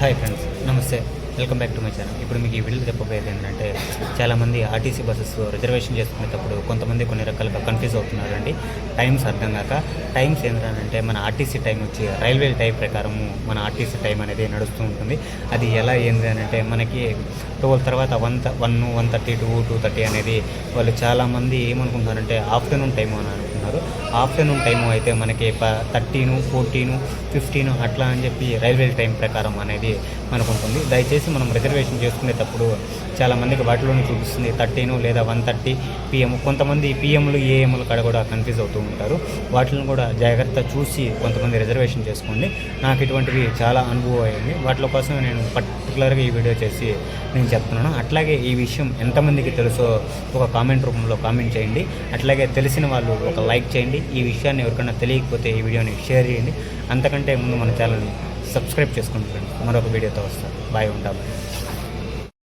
Hi friends, నమస్తే. Welcome back to my channel. ఇప్పుడు మీకు ఈ వీడియో చెప్పబోయేది ఏంటంటే, చాలామంది ఆర్టీసీ బస్సెస్ రిజర్వేషన్ చేసుకునేటప్పుడు కొంతమంది కొన్ని రకాలుగా కన్ఫ్యూజ్ అవుతున్నారండి. టైమ్స్ అర్థం కాక. టైమ్స్ ఏంటంటే, మన ఆర్టీసీ టైం వచ్చి రైల్వే టైం ప్రకారము మన ఆర్టీసీ టైం అనేది నడుస్తూ ఉంటుంది. అది ఎలా ఏంది అని అంటే, మనకి 12 తర్వాత 1:30 to 2:30 అనేది వాళ్ళు చాలామంది ఏమనుకుంటున్నారంటే ఆఫ్టర్నూన్ టైము అని అనుకుంటున్నారు. ఆఫ్టర్నూన్ టైము అయితే మనకి 13, 14, 15 అట్లా అని చెప్పి రైల్వే టైం ప్రకారం అనేది మనకు ఉంటుంది. దయచేసి మనం రిజర్వేషన్ చేసుకునేటప్పుడు చాలామందికి వాటిలోనే చూపిస్తుంది 13 లేదా 1:30 PM. కొంతమంది పిఎంలు ఏఎంలు కాడ కూడా కన్ఫ్యూజ్ అవుతూ ఉంటారు. వాటిని కూడా జాగ్రత్త చూసి కొంతమంది రిజర్వేషన్ చేసుకోండి. నాకు ఇటువంటివి చాలా అనుభవం అయ్యింది. వాటి కోసం నేను పర్టికులర్గా ఈ వీడియో చేసి నేను చెప్తున్నాను. అట్లాగే ఈ విషయం ఎంతమందికి తెలుసో ఒక కామెంట్ రూపంలో కామెంట్ చేయండి. అట్లాగే తెలిసిన వాళ్ళు ఒక లైక్ చేయండి. ఈ విషయాన్ని ఎవరికైనా తెలియకపోతే ఈ వీడియోని షేర్ చేయండి. అంతకంటే ముందు మన ఛానల్ని సబ్స్క్రైబ్ చేసుకోండి ఫ్రెండ్స్. మరొక వీడియోతో వస్తాను. బాయ్, ఉంటా.